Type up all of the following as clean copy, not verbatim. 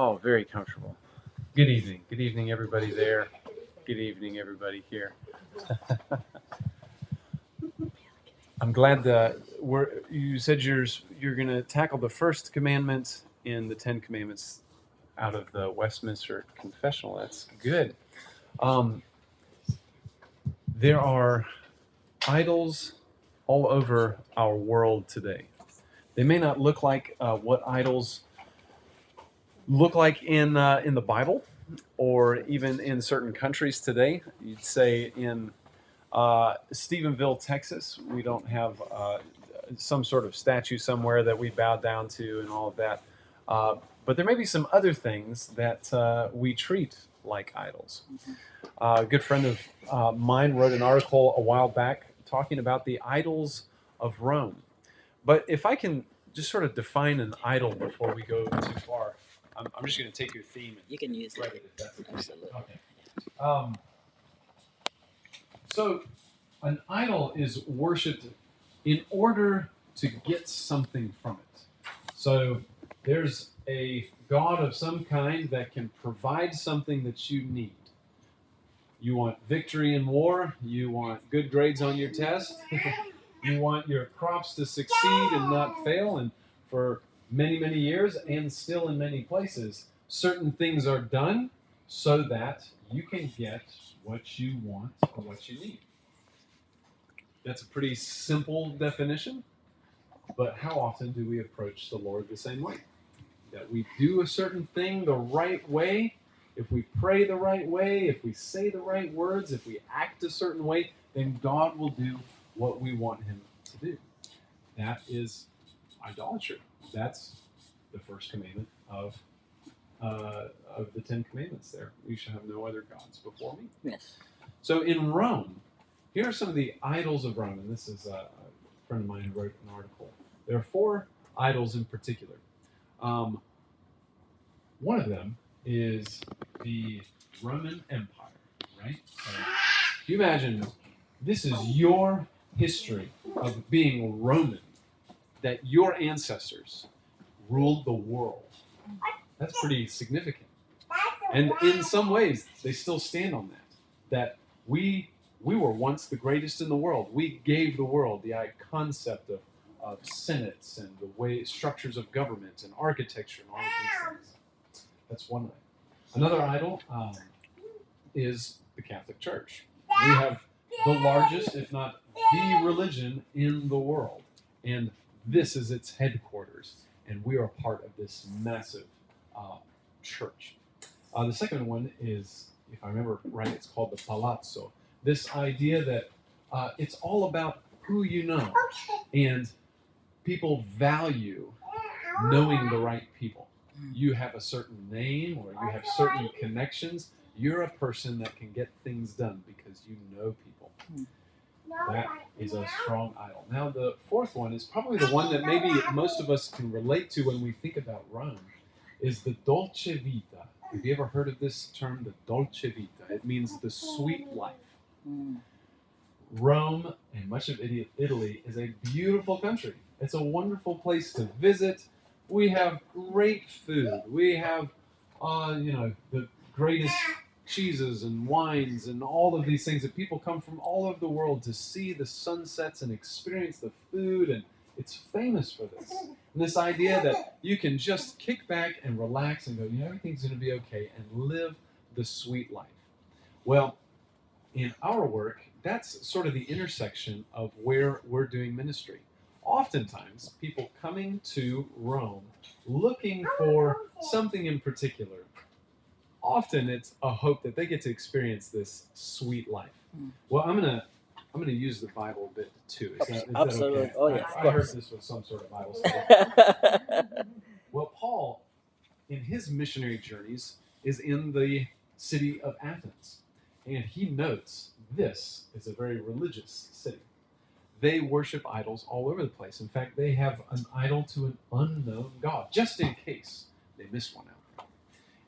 Oh, very comfortable. Good evening. Good evening, everybody there. Good evening, everybody here. I'm glad that you said you're going to tackle the first commandment in the Ten Commandments out of the Westminster Confessional. That's good. Um, there are idols all over our world today. They may not look like what idols look like in the Bible, or even in certain countries today. You'd say in Stephenville, Texas, we don't have some sort of statue somewhere that we bow down to and all of that. But there may be some other things that we treat like idols. A good friend of mine wrote an article a while back talking about the idols of Rome. But if I can just sort of define an idol before we go too far, I'm just going to take your theme and You can use write it. it if that's Absolutely. okay. So an idol is worshipped in order to get something from it. So there's a god of some kind that can provide something that you need. You want victory in war, you want good grades on your test, you want your crops to succeed and not fail, and for many, many years, and still in many places, certain things are done so that you can get what you want or what you need. That's a pretty simple definition, but how often do we approach the Lord the same way? That we do a certain thing the right way, if we pray the right way, if we say the right words, if we act a certain way, then God will do what we want Him to do. That is idolatry. That's the first commandment of the Ten Commandments there. You shall have no other gods before me. Yes. So in Rome, here are some of the idols of Rome, and this is a friend of mine who wrote an article. There are 4 idols in particular. One of them is the Roman Empire, right? So, you imagine this is your history of being Roman, that your ancestors ruled the world. That's pretty significant. And in some ways, they still stand on that. That we were once the greatest in the world. We gave the world the concept of senates and the way structures of government and architecture and all of these things. That's one way. Another idol is the Catholic Church. We have the largest, if not the religion in the world. And this is its headquarters. And we are part of this massive church. The second one is, if I remember right, it's called the Palazzo. This idea that it's all about who you know. And people value knowing the right people. You have a certain name or you have certain connections. You're a person that can get things done because you know people. That is a strong idol. Now, the fourth one is probably the one that maybe most of us can relate to when we think about Rome, is the dolce vita. Have you ever heard of this term, the dolce vita? It means the sweet life. Rome and much of Italy is a beautiful country. It's a wonderful place to visit. We have great food. We have, the greatest cheeses and wines and all of these things that people come from all over the world to see the sunsets and experience the food, and it's famous for this. And this idea that you can just kick back and relax and go, everything's going to be okay, and live the sweet life. Well, in our work, that's sort of the intersection of where we're doing ministry. Oftentimes, people coming to Rome looking for something in particular, often it's a hope that they get to experience this sweet life. Well, I'm gonna use the Bible a bit too. Is that Absolutely. okay? Oh yes, I heard this was some sort of Bible study. Well, Paul, in his missionary journeys, is in the city of Athens, and he notes this is a very religious city. They worship idols all over the place. In fact, they have an idol to an unknown God, just in case they miss one out.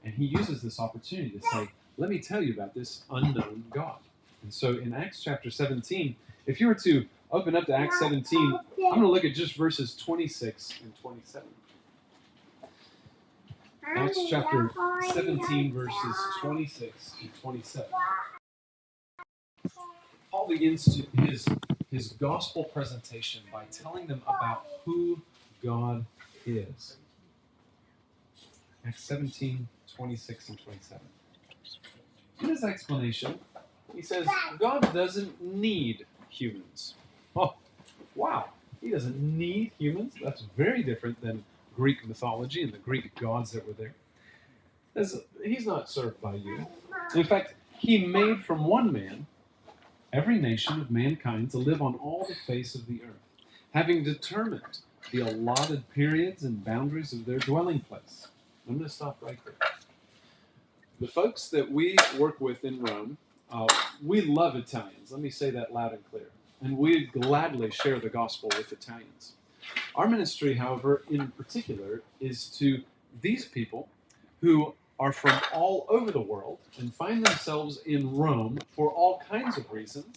And he uses this opportunity to say, let me tell you about this unknown God. And so in Acts chapter 17, if you were to open up to Acts 17, I'm going to look at just verses 26 and 27. Acts chapter 17, verses 26 to 27. Paul begins his gospel presentation by telling them about who God is. Acts 17, 26 and 27. In his explanation, he says, God doesn't need humans. Oh, wow. He doesn't need humans. That's very different than Greek mythology and the Greek gods that were there. He's not served by you. In fact, he made from one man every nation of mankind to live on all the face of the earth, having determined the allotted periods and boundaries of their dwelling place. I'm going to stop right there. The folks that we work with in Rome, we love Italians. Let me say that loud and clear. And we gladly share the gospel with Italians. Our ministry, however, in particular, is to these people who are from all over the world and find themselves in Rome for all kinds of reasons.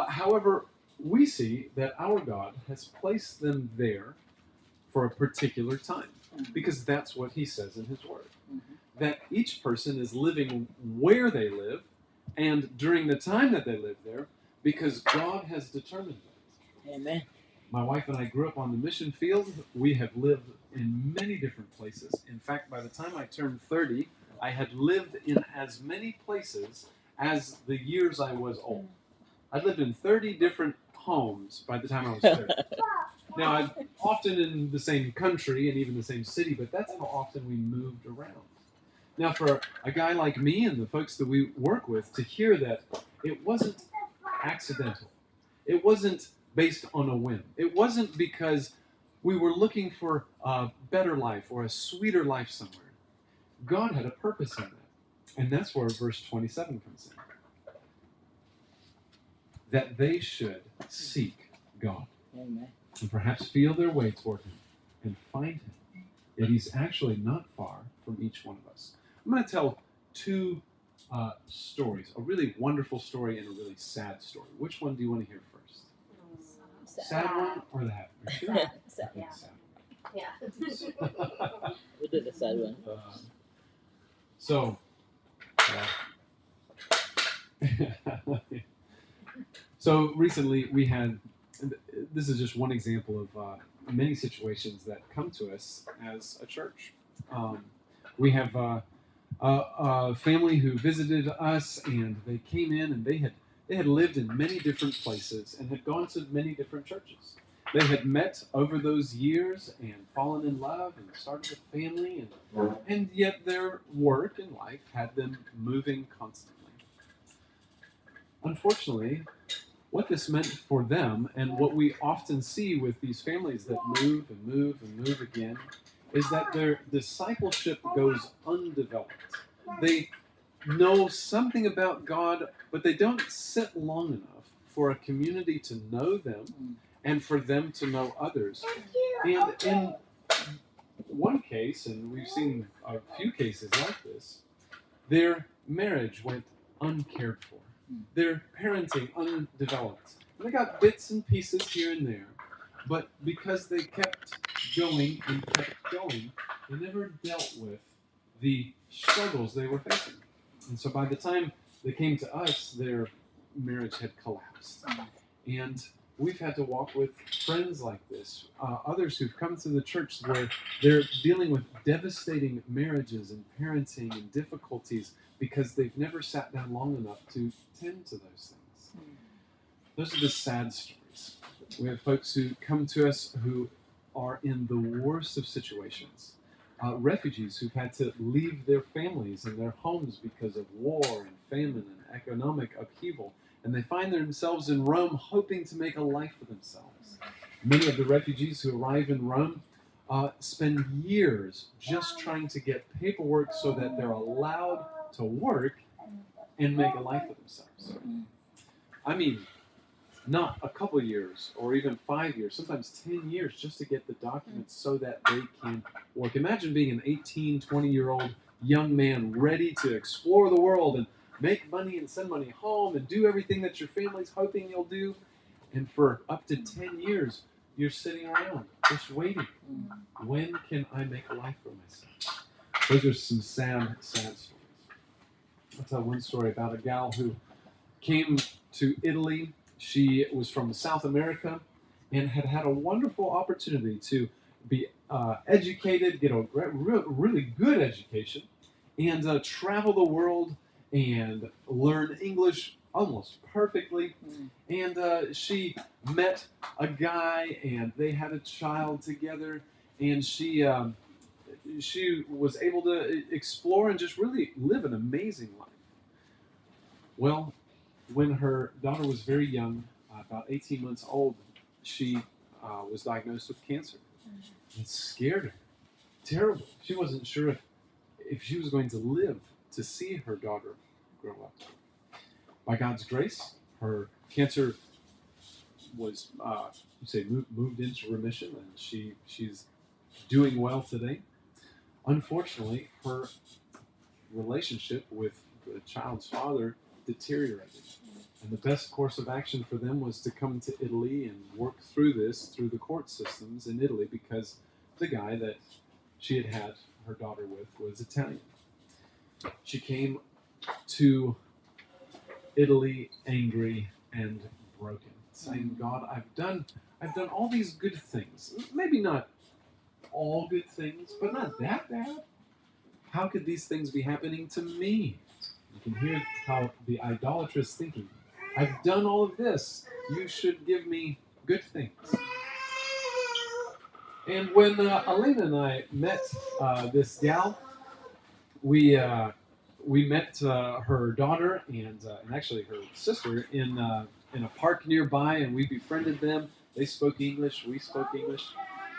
However, we see that our God has placed them there for a particular time, because that's what he says in his word. That each person is living where they live and during the time that they live there, because God has determined that. Amen. My wife and I grew up on the mission field. We have lived in many different places. In fact, by the time I turned 30, I had lived in as many places as the years I was old. I lived in 30 different homes by the time I was 30. Now, I'm often in the same country and even the same city, but that's how often we moved around. Now, for a guy like me and the folks that we work with to hear that it wasn't accidental, it wasn't based on a whim, it wasn't because we were looking for a better life or a sweeter life somewhere. God had a purpose in that. And that's where verse 27 comes in. That they should seek God. Amen. And perhaps feel their way toward him and find him. That he's actually not far from each one of us. I'm going to tell two stories, a really wonderful story and a really sad story. Which one do you want to hear first? Sad one or the happy? Are you sure? Sad. Okay, Yeah. sad. We did the sad one. So recently we had, this is just one example of many situations that come to us as a church. We have a family who visited us, and they came in and they had lived in many different places and had gone to many different churches. They had met over those years and fallen in love and started a family, and yet their work and life had them moving constantly. Unfortunately, what this meant for them, and what we often see with these families that move and move and move again, is that their discipleship goes undeveloped. They know something about God, but they don't sit long enough for a community to know them and for them to know others. And in one case, and we've seen a few cases like this, their marriage went uncared for. Their parenting undeveloped. And they got bits and pieces here and there, but because they kept going and kept going, they never dealt with the struggles they were facing. And so by the time they came to us, their marriage had collapsed. And we've had to walk with friends like this, others who've come to the church where they're dealing with devastating marriages and parenting and difficulties because they've never sat down long enough to tend to those things. Those are the sad stories. We have folks who come to us who are in the worst of situations. Refugees who've had to leave their families and their homes because of war and famine and economic upheaval. And they find themselves in Rome hoping to make a life for themselves. Many of the refugees who arrive in Rome spend years just trying to get paperwork so that they're allowed to work and make a life for themselves. I mean, not a couple years or even 5 years, sometimes 10 years just to get the documents so that they can work. Imagine being an 18, 20-year-old young man ready to explore the world and make money and send money home and do everything that your family's hoping you'll do. And for up to 10 years, you're sitting around just waiting. When can I make a life for myself? Those are some sad stories. I'll tell one story about a gal who came to Italy. She was from South America and had had a wonderful opportunity to be educated, get a really good education, and travel the world and learn English almost perfectly. And she met a guy, and they had a child together, and she was able to explore and just really live an amazing life. Well, when her daughter was very young, about 18 months old, she was diagnosed with cancer. It scared her terribly. She wasn't sure if she was going to live to see her daughter grow up. By God's grace, her cancer was moved into remission, and she's doing well today. Unfortunately, her relationship with the child's father deteriorated. And the best course of action for them was to come to Italy and work through this through the court systems in Italy, because the guy that she had had her daughter with was Italian. She came to Italy angry and broken, saying, "God, I've done all these good things. Maybe not all good things, but not that bad. How could these things be happening to me?" You can hear how the idolatrous thinking. I've done all of this. You should give me good things. And when Alaina and I met this gal, we met her daughter and actually her sister in a park nearby, and we befriended them. They spoke English, we spoke English,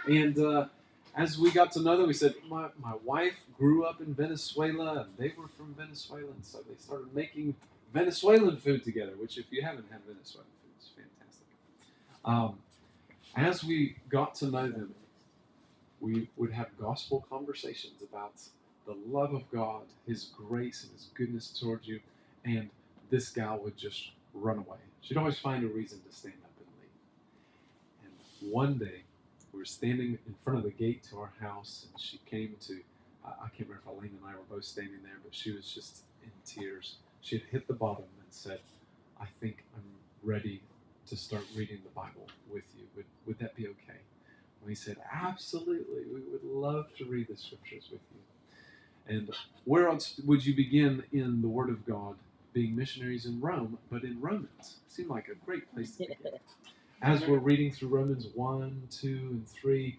and as we got to know them, we said, my wife grew up in Venezuela, and they were from Venezuela, and so they started making Venezuelan food together, which, if you haven't had Venezuelan food, is fantastic. As we got to know them, we would have gospel conversations about the love of God, His grace, and His goodness towards you, and this gal would just run away. She'd always find a reason to stand up and leave. And one day, we were standing in front of the gate to our house, and she came to, I can't remember if Alaina and I were both standing there, but she was just in tears. She had hit the bottom and said, "I think I'm ready to start reading the Bible with you. Would that be okay?" And we said, "Absolutely. We would love to read the scriptures with you." And where else would you begin in the Word of God, being missionaries in Rome, but in Romans? Seemed like a great place to begin. As we're reading through Romans 1, 2, and 3,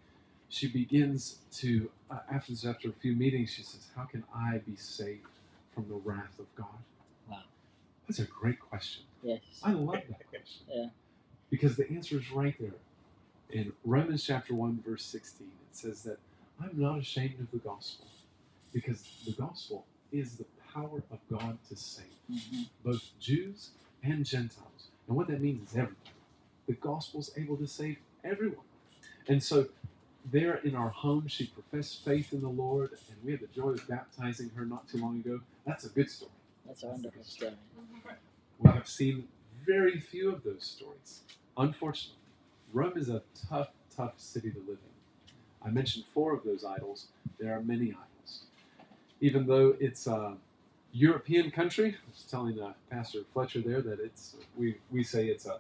she begins to, after a few meetings, she says, "How can I be saved from the wrath of God?" Wow. That's a great question. Yes. I love that question. Yeah. Because the answer is right there. In Romans chapter 1, verse 16, it says that I'm not ashamed of the gospel, because the gospel is the power of God to save both Jews and Gentiles. And what that means is everybody. The gospel's able to save everyone. And so there in our home, she professed faith in the Lord, and we had the joy of baptizing her not too long ago. That's a good story. That's a wonderful story. We have seen very few of those stories. Unfortunately, Rome is a tough city to live in. I mentioned 4 of those idols. There are many idols. Even though it's a European country, I was telling Pastor Fletcher there that we say it's a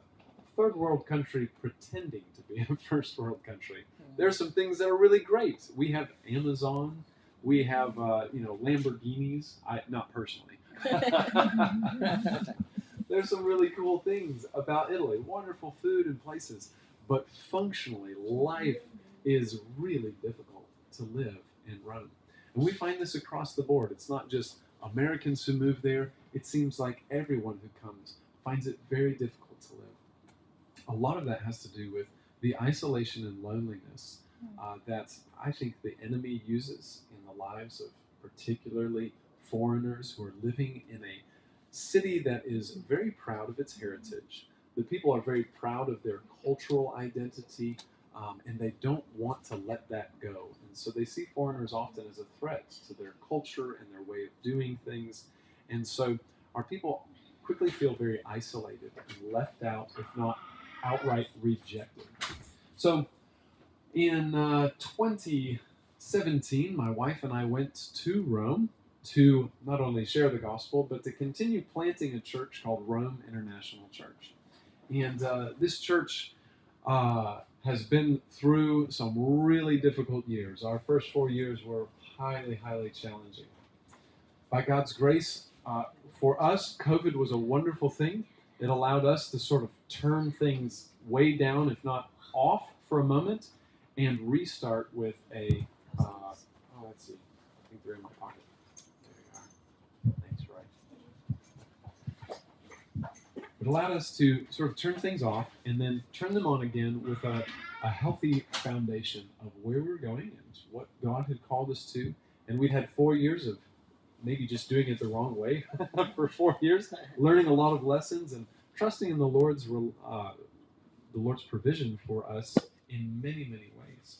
third world country pretending to be a first world country. There are some things that are really great. We have Amazon. We have Lamborghinis. Not personally. There's some really cool things about Italy. Wonderful food and places. But functionally, life is really difficult to live in Rome. And we find this across the board. It's not just Americans who move there. It seems like everyone who comes finds it very difficult to live. A lot of that has to do with the isolation and loneliness that I think the enemy uses in the lives of particularly foreigners who are living in a city that is very proud of its heritage. The people are very proud of their cultural identity, and they don't want to let that go. And so they see foreigners often as a threat to their culture and their way of doing things. And so our people quickly feel very isolated and left out, if not outright rejected. So in 2016, 17, my wife and I went to Rome to not only share the gospel, but to continue planting a church called Rome International Church. And this church has been through some really difficult years. Our first 4 years were highly, highly challenging. By God's grace, for us, COVID was a wonderful thing. It allowed us to sort of turn things way down, if not off, for a moment, and restart with a. Let's see. I think they're in my pocket. There they are. Thanks, Roy. It allowed us to sort of turn things off and then turn them on again with a healthy foundation of where we're going and what God had called us to. And we'd had 4 years of maybe just doing it the wrong way for 4 years, learning a lot of lessons and trusting in the Lord's provision for us in many, many ways.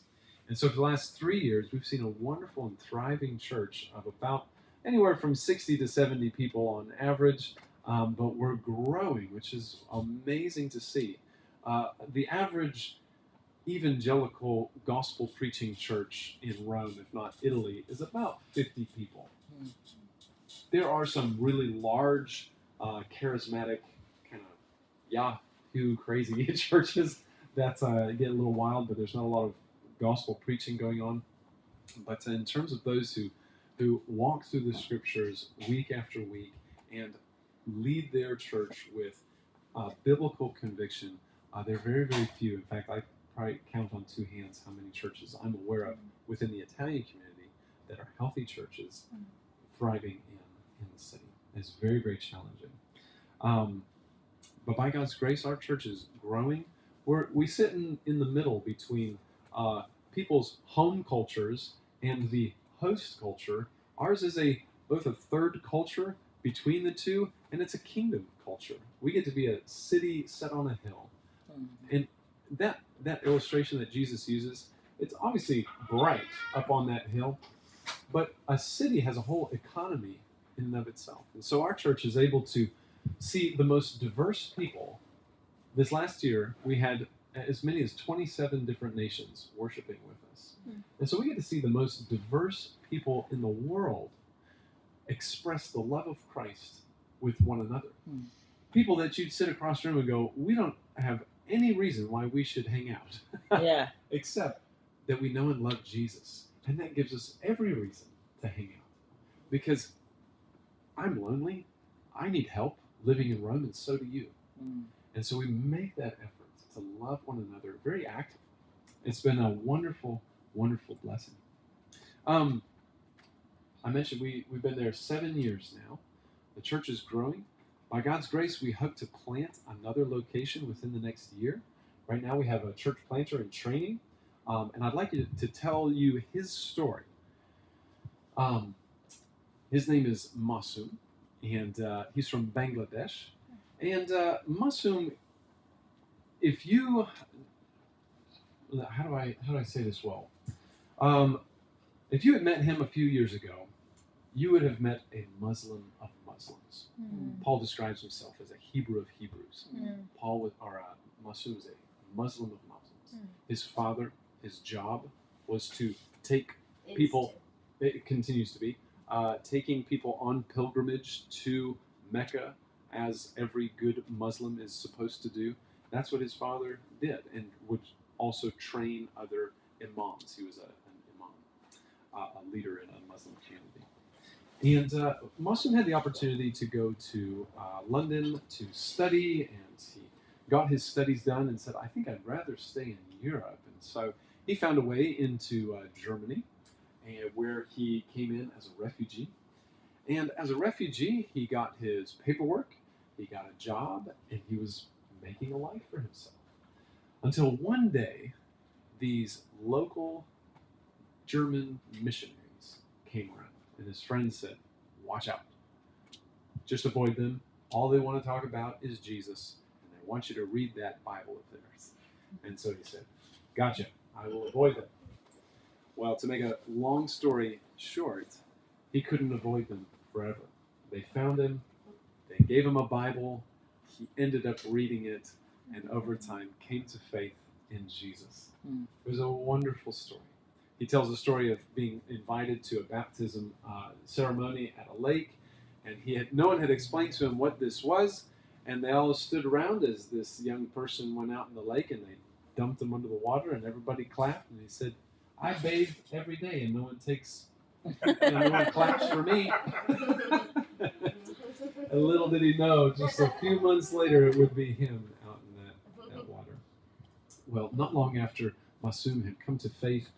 And so for the last 3 years, we've seen a wonderful and thriving church of about anywhere from 60 to 70 people on average, but we're growing, which is amazing to see. The average evangelical gospel preaching church in Rome, if not Italy, is about 50 people. There are some really large, charismatic, kind of Yahoo crazy churches that get a little wild, but there's not a lot of gospel preaching going on. But in terms of those who walk through the scriptures week after week and lead their church with biblical conviction, they're very, very few. In fact, I probably count on two hands how many churches I'm aware of within the Italian community that are healthy churches thriving in the city. It's very, very challenging. But by God's grace, our church is growing. We sit in the middle between people's home cultures and the host culture. Ours is both a third culture between the two, and it's a kingdom culture. We get to be a city set on a hill. And that illustration that Jesus uses, it's obviously bright up on that hill, but a city has a whole economy in and of itself. And so our church is able to see the most diverse people. This last year, we had as many as 27 different nations worshiping with us. And so we get to see the most diverse people in the world express the love of Christ with one another. People that you'd sit across the room and go, we don't have any reason why we should hang out. Yeah. Except that we know and love Jesus. And that gives us every reason to hang out. Because I'm lonely. I need help living in Rome, and so do you. And so we make that effort to love one another very actively. It's been a wonderful, wonderful blessing. I mentioned we've been there 7 years now. The church is growing. By God's grace, we hope to plant another location within the next year. Right now we have a church planter in training, and I'd like to tell you his story. His name is Masum, and he's from Bangladesh. And Masum, if you, how do I say this well? If you had met him a few years ago, you would have met a Muslim of Muslims. Paul describes himself as a Hebrew of Hebrews. Masum is a Muslim of Muslims. His father, his job was to take people. It continues to be taking people on pilgrimage to Mecca, as every good Muslim is supposed to do. That's what his father did, and would also train other imams. He was an imam, a leader in a Muslim community. And Masum had the opportunity to go to London to study, and he got his studies done and said, I think I'd rather stay in Europe. And so he found a way into Germany, where he came in as a refugee. And as a refugee, he got his paperwork, he got a job, and he was making a life for himself. Until one day, these local German missionaries came around, and his friends said, watch out. Just avoid them. All they want to talk about is Jesus, and they want you to read that Bible of theirs. And so he said, gotcha, I will avoid them. Well, to make a long story short, he couldn't avoid them forever. They found him, they gave him a Bible, he ended up reading it, and over time came to faith in Jesus. It was a wonderful story. he tells the story of being invited to a baptism ceremony at a lake, and no one had explained to him what this was, and they all stood around as this young person went out in the lake, and they dumped him under the water, and everybody clapped, and he said, "I bathe every day, and no one claps for me." And little did he know, just a few months later, it would be him out in that water. Well, not long after Masum had come to faith,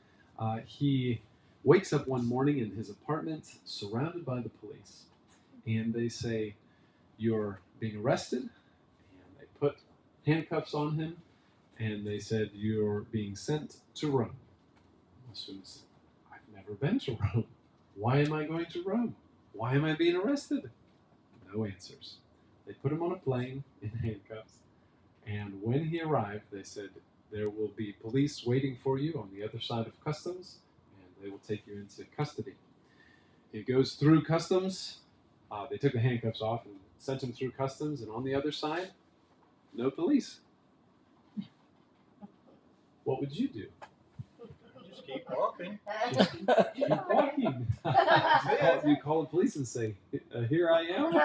he wakes up one morning in his apartment, surrounded by the police, and they say, "You're being arrested," and they put handcuffs on him, and they said, "You're being sent to Rome." Masum said, "I've never been to Rome. Why am I going to Rome? Why am I being arrested?" No answers. They put him on a plane in handcuffs, and when he arrived, they said, "There will be police waiting for you on the other side of customs, and they will take you into custody." He goes through customs. They took the handcuffs off and sent him through customs, and on the other side, no police. What would you do? Just keep walking. Just keep walking. You call the police and say, "Here I am.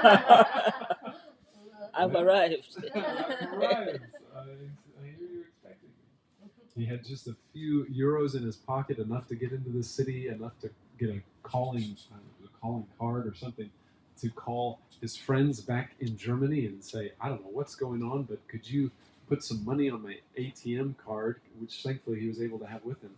I've arrived. I've arrived. I hear you're expecting me." He had just a few euros in his pocket, enough to get into the city, enough to get a calling card or something, to call his friends back in Germany and say, "I don't know what's going on, but could you put some money on my ATM card," which thankfully he was able to have with him.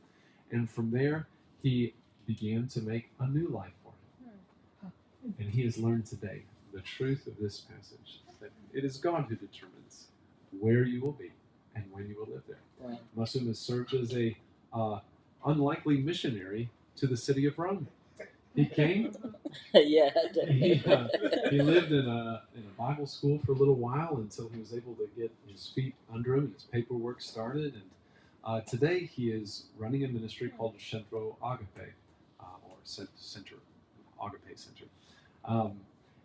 And from there, he began to make a new life for him. And he has learned today the truth of this passage, that it is God who determines where you will be and when you will live there. Right. Masum has served as a unlikely missionary to the city of Rome. He came. Yeah. He lived in a Bible school for a little while until he was able to get his feet under him and his paperwork started. And today he is running a ministry called Centro Agape, or Center, Agape Center.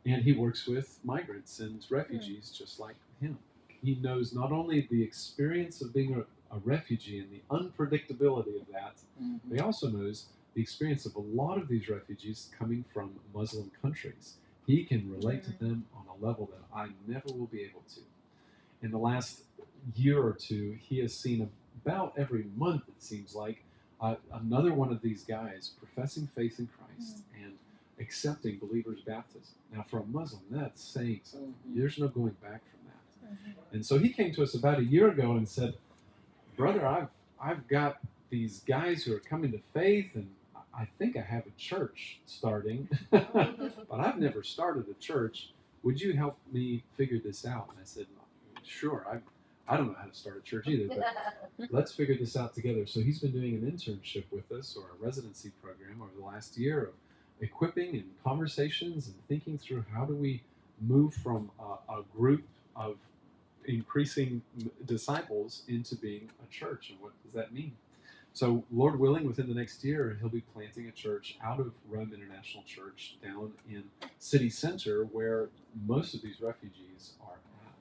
And he works with migrants and refugees just like him. He knows not only the experience of being a refugee and the unpredictability of that, but he also knows the experience of a lot of these refugees coming from Muslim countries. He can relate to them on a level that I never will be able to. In the last year or two, he has seen about every month, it seems like, another one of these guys professing faith in Christ and accepting believers' baptism. Now, for a Muslim, that's saying something. There's no going back from that. And so he came to us about a year ago and said, "Brother, I've got these guys who are coming to faith, and I think I have a church starting, but I've never started a church. Would you help me figure this out?" And I said, "Sure. I don't know how to start a church either, but let's figure this out together." So he's been doing an internship with us, or a residency program, over the last year of equipping and conversations and thinking through how do we move from a group of increasing disciples into being a church, and what does that mean? So, Lord willing, within the next year, he'll be planting a church out of Rome International Church down in city center, where most of these refugees are at.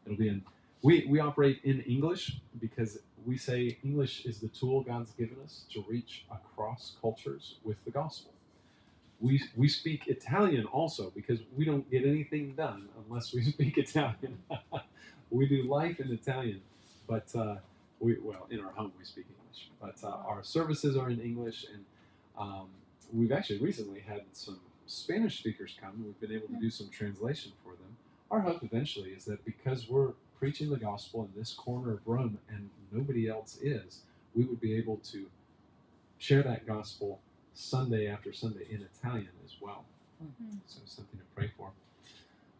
It'll be in. We operate in English because we say English is the tool God's given us to reach across cultures with the gospel. We speak Italian also because we don't get anything done unless we speak Italian. We do life in Italian, but in our home we speak English. But our services are in English, and we've actually recently had some Spanish speakers come, and we've been able to do some translation for them. Our hope eventually is that because we're preaching the gospel in this corner of Rome and nobody else is, we would be able to share that gospel Sunday after Sunday in Italian as well. So something to pray for.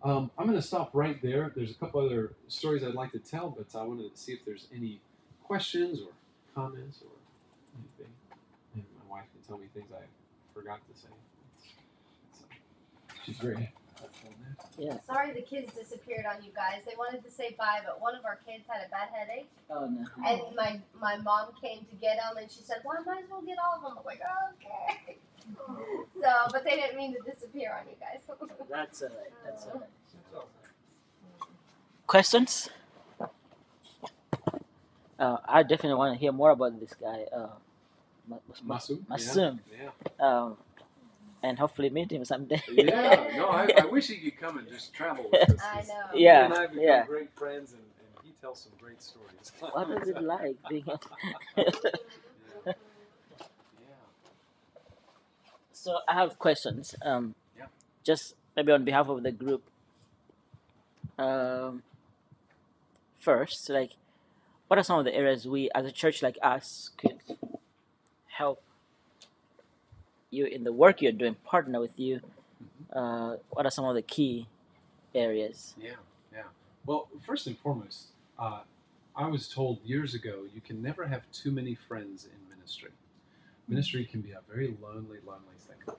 I'm going to stop right there. There's a couple other stories I'd like to tell, but I wanted to see if there's any questions or comments or anything. Maybe my wife can tell me things I forgot to say. So, she's very Yeah. Sorry the kids disappeared on you guys. They wanted to say bye, but one of our kids had a bad headache. Oh no. And my mom came to get them, and she said, "Well, I might as well get all of them." I'm like, "Okay." So, but they didn't mean to disappear on you guys. That's alright. That's alright. Questions? I definitely want to hear more about this guy, Masum. Masum. Yeah. And hopefully meet him someday. Yeah. No, I wish he could come and just travel with us. I know. He Yeah, and I have become yeah. great friends, and he tells some great stories. What was it like being? Yeah. So I have questions. Yeah. Just maybe on behalf of the group. First, like, what are some of the areas we, as a church like us, could help you in the work you're doing, partner with you? What are some of the key areas? Yeah. Well, first and foremost, I was told years ago you can never have too many friends in ministry. Ministry can be a very lonely thing.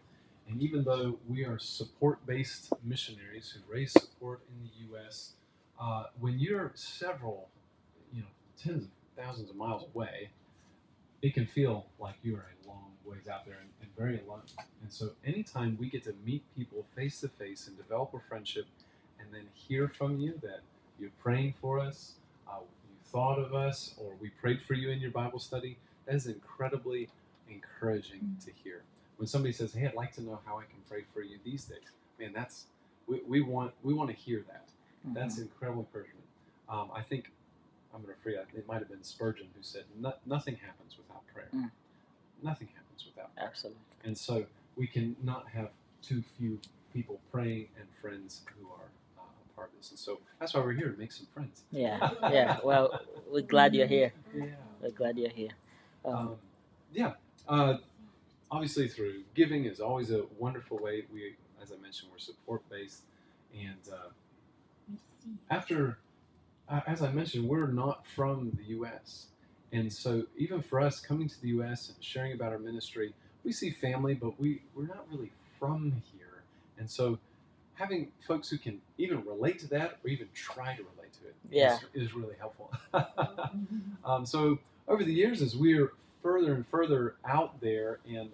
And even though we are support-based missionaries who raise support in the U.S., when you're several, tens of thousands of miles away, it can feel like you are a long ways out there and very alone. And so anytime we get to meet people face to face and develop a friendship and then hear from you that you're praying for us, you thought of us, or we prayed for you in your Bible study, that is incredibly encouraging to hear. When somebody says, "Hey, I'd like to know how I can pray for you these days," man, we want to hear that. That's incredible encouragement. I think I'm going to forget. It might have been Spurgeon who said, "Nothing happens without prayer. Nothing happens without prayer." Absolutely. And so we can not have too few people praying and friends who are a part of this. And so that's why we're here, to make some friends. Yeah. Well, we're glad you're here. Yeah. We're glad you're here. Obviously, through giving is always a wonderful way. We, as I mentioned, we're support based, and as I mentioned, we're not from the U.S. And so even for us coming to the U.S. and sharing about our ministry, we see family, but we're not really from here. And so having folks who can even relate to that or even try to relate to it is really helpful. So over the years, as we're further and further out there and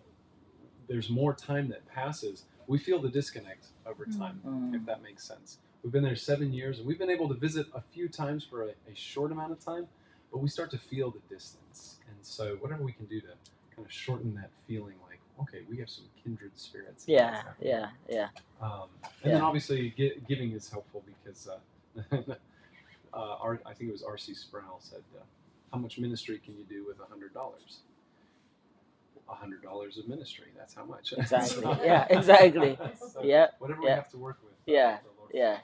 there's more time that passes, we feel the disconnect over time, if that makes sense. We've been there 7 years, and we've been able to visit a few times for a short amount of time, but we start to feel the distance. And so whatever we can do to kind of shorten that feeling, like, okay, we have some kindred spirits. Yeah. And then obviously giving is helpful because I think it was R.C. Sproul said, how much ministry can you do with $100? $100 of ministry. That's how much. Exactly. Exactly. So Yeah. Whatever we have to work with. Yeah. the Lord Yeah.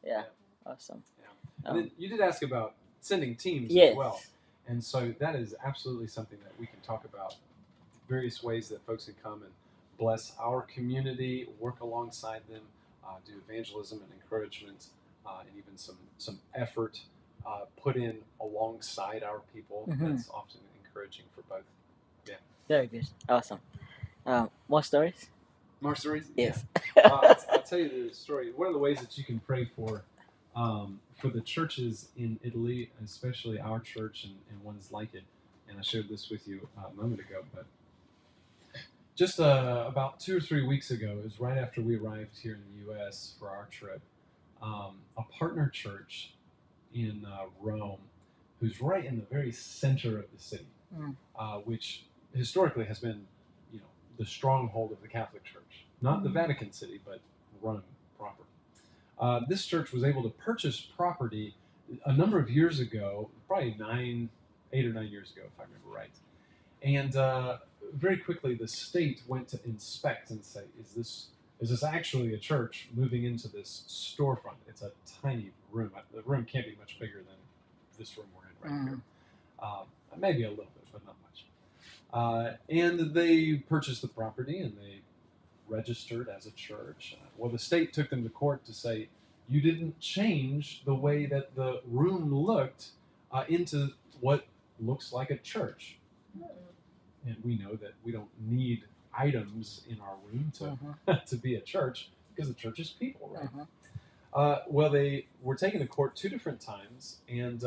bless. Awesome. Yeah. And then you did ask about sending teams Yes. as well. And so that is absolutely something that we can talk about. Various ways that folks can come and bless our community, work alongside them, do evangelism and encouragement, and even some effort put in alongside our people. That's often encouraging for both. Yeah. Very good. Awesome. More stories? More stories? Yes. Yeah. I'll tell you the story. One of the ways that you can pray for the churches in Italy, especially our church and ones like it, and I shared this with you a moment ago, but just about 2 or 3 weeks ago, it was right after we arrived here in the U.S. for our trip, a partner church in Rome, who's right in the very center of the city, which historically has been, the stronghold of the Catholic Church. Not the Vatican City, but Rome proper. This church was able to purchase property a number of years ago, probably 8 or 9 years ago, if I remember right. And very quickly, the state went to inspect and say, is this actually a church moving into this storefront? It's a tiny room. The room can't be much bigger than this room we're in right here. Maybe a little bit, but not much. And they purchased the property and they registered as a church. Well, the state took them to court to say, you didn't change the way that the room looked into what looks like a church. And we know that we don't need items in our room to be a church, because the church is people, right? Well, they were taken to court 2 different times and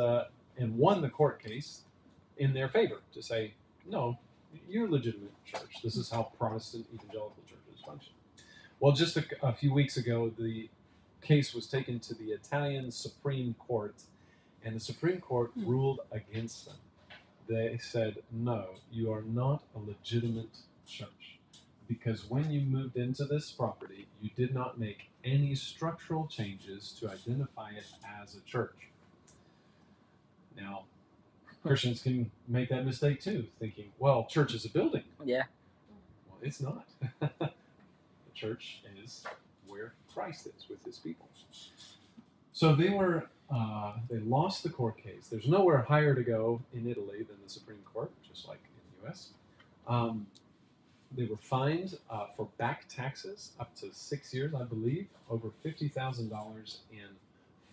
won the court case in their favor to say, no, you're a legitimate church. This is how Protestant evangelical churches function. Well, just a few weeks ago, the case was taken to the Italian Supreme Court, and the Supreme Court ruled against them. they said, no, you are not a legitimate church. Because when you moved into this property, you did not make any structural changes to identify it as a church. Now, Christians can make that mistake too, thinking, well, church is a building. Yeah. Well, it's not. The church is where Christ is with his people. So they lost the court case. There's nowhere higher to go in Italy than the Supreme Court, just like in the U.S. They were fined for back taxes up to 6 years, I believe, over $50,000 in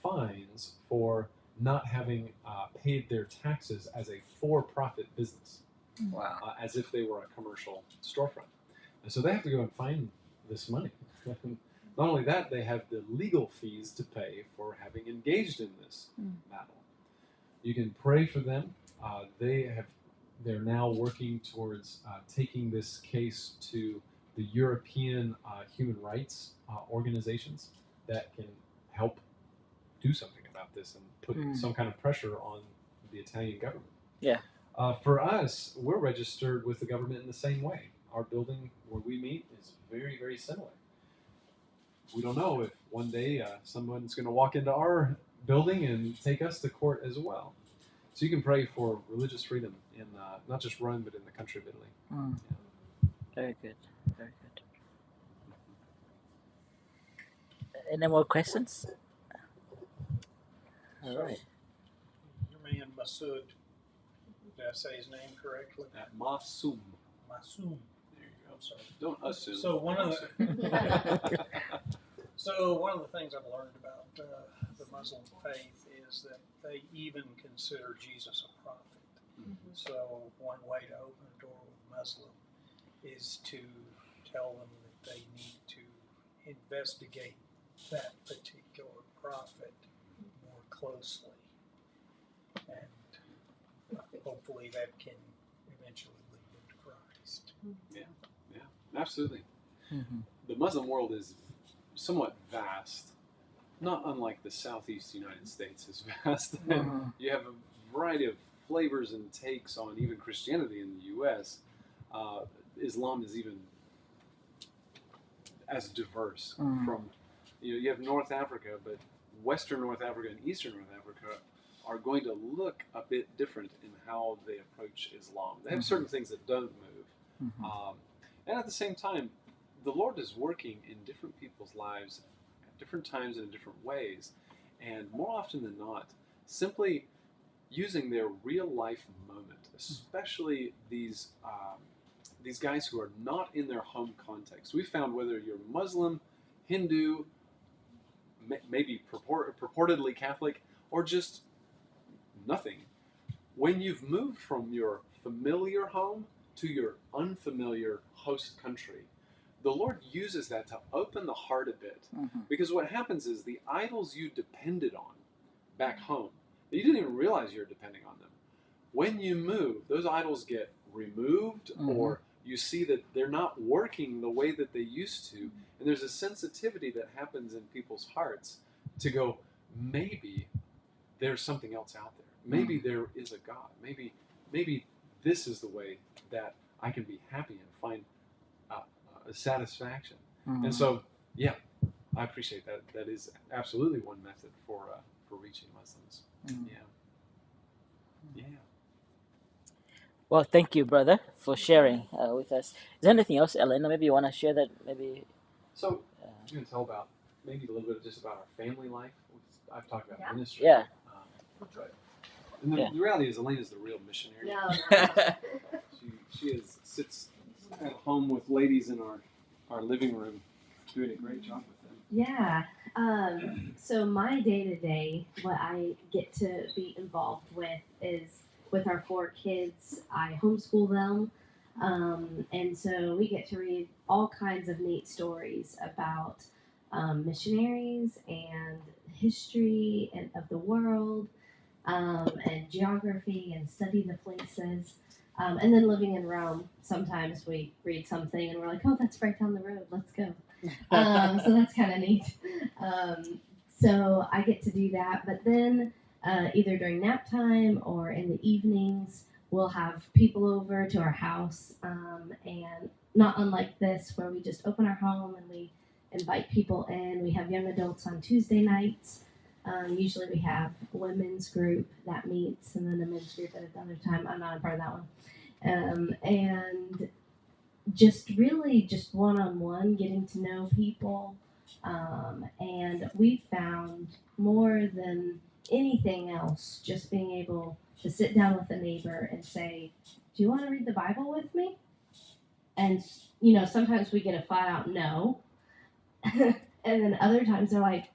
fines for not having paid their taxes as a for-profit business, Wow. as if they were a commercial storefront. And so they have to go and find this money. Not only that, they have the legal fees to pay for having engaged in this battle. You can pray for them. They're now working towards taking this case to the European human rights organizations that can help do something about this and put some kind of pressure on the Italian government. Yeah. For us, we're registered with the government in the same way. Our building where we meet is very, very similar. We don't know if one day someone's going to walk into our building and take us to court as well. So you can pray for religious freedom in not just Rome, but in the country of Italy. Yeah. Very good. Very good. Any more questions? All right. Your man Masood, did I say his name correctly? Masum. Masoom. There you go. I'm sorry. Don't assume. So one of the things I've learned about the Muslim faith is that they even consider Jesus a prophet. So one way to open a door with Muslim is to tell them that they need to investigate that particular prophet more closely, and hopefully that can eventually lead them to Christ. Yeah, absolutely. Mm-hmm. The Muslim world is somewhat vast, not unlike the Southeast United States is vast. And you have a variety of flavors and takes on even Christianity in the U.S. Islam is even as diverse from, you have North Africa, but Western North Africa and Eastern North Africa are going to look a bit different in how they approach Islam. They have certain things that don't move. And at the same time, the Lord is working in different people's lives at different times and in different ways. And more often than not, simply using their real life moment, especially these guys who are not in their home context. We found whether you're Muslim, Hindu, maybe purportedly Catholic, or just nothing, when you've moved from your familiar home to your unfamiliar host country, the Lord uses that to open the heart a bit. Because what happens is the idols you depended on back home, you didn't even realize you were depending on them. When you move, those idols get removed, or you see that they're not working the way that they used to. And there's a sensitivity that happens in people's hearts to go, maybe there's something else out there. Maybe there is a God. Maybe this is the way that I can be happy and find a satisfaction. And so, yeah, I appreciate that. That is absolutely one method for reaching Muslims. Yeah. Well, thank you, brother, for sharing with us. Is there anything else, Alaina? Maybe you want to share that? Maybe. So you can tell about maybe a little bit just about our family life. I've talked about ministry. Yeah. And the reality is, Alaina's the real missionary. No. She sits at home with ladies in our living room, doing a great job with them. Yeah. So my day-to-day, what I get to be involved with is with our 4 kids. I homeschool them. And so we get to read all kinds of neat stories about missionaries and history of the world, and geography, and study the places. And then living in Rome, sometimes we read something and we're like, oh, that's right down the road, let's go. So that's kind of neat. So I get to do that. But then either during nap time or in the evenings, we'll have people over to our house, and not unlike this, where we just open our home and we invite people in. We have young adults on Tuesday nights. Usually we have a women's group that meets, and then a men's group at another time. I'm not a part of that one. And just really just one-on-one, getting to know people. And we found more than anything else, just being able to sit down with a neighbor and say, do you want to read the Bible with me? And, sometimes we get a flat out no. And then other times they're like,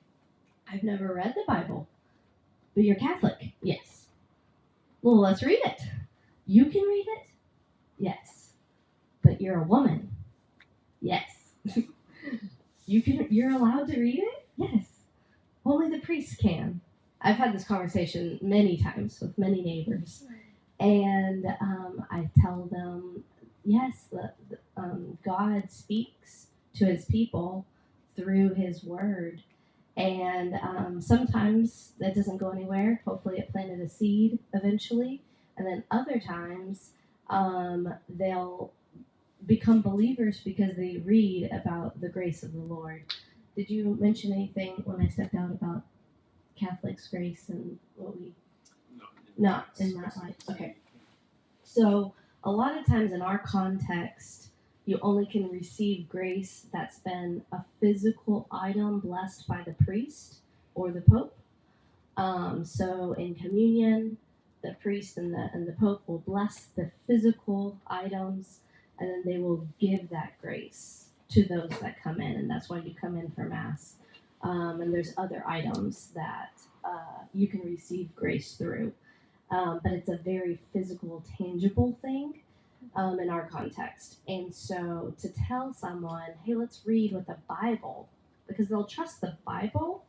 I've never read the Bible, but you're Catholic. Yes. Well, let's read it. You can read it? Yes. But you're a woman. Yes. You're allowed to read it? Yes. Only the priest can. I've had this conversation many times with many neighbors, and I tell them, yes, God speaks to his people through his word, and sometimes that doesn't go anywhere. Hopefully it planted a seed eventually, and then other times they'll become believers because they read about the grace of the Lord. Did you mention anything when I stepped out about Catholic's grace and what we not in that light? Okay. So a lot of times in our context, you only can receive grace that's been a physical item blessed by the priest or the Pope. So in communion, the priest and the Pope will bless the physical items, and then they will give that grace to those that come in, and that's why you come in for Mass. And there's other items that you can receive grace through, but it's a very physical, tangible thing in our context. And so to tell someone, hey, let's read what the Bible, because they'll trust the Bible.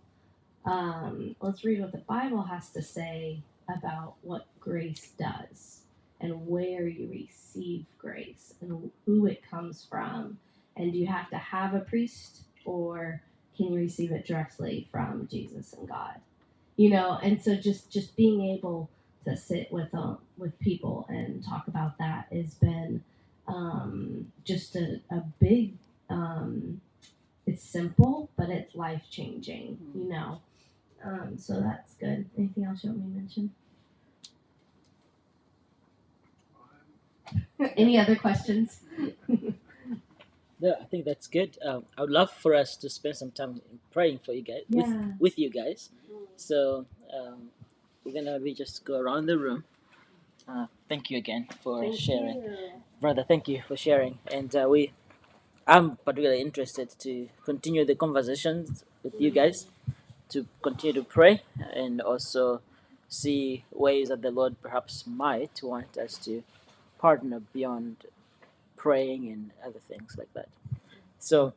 Let's read what the Bible has to say about what grace does and where you receive grace and who it comes from. And do you have to have a priest, or can you receive it directly from Jesus and God? And so just being able to sit with people and talk about that has been just a big. It's simple, but it's life changing. So that's good. Anything else you want me to mention? Any other questions? No, I think that's good. I would love for us to spend some time praying for you guys, Yeah. with you guys. So we're gonna just go around the room. Thank you again for sharing, brother. Thank you for sharing, and I'm particularly interested to continue the conversations with you guys, to continue to pray, and also see ways that the Lord perhaps might want us to partner beyond praying and other things like that. So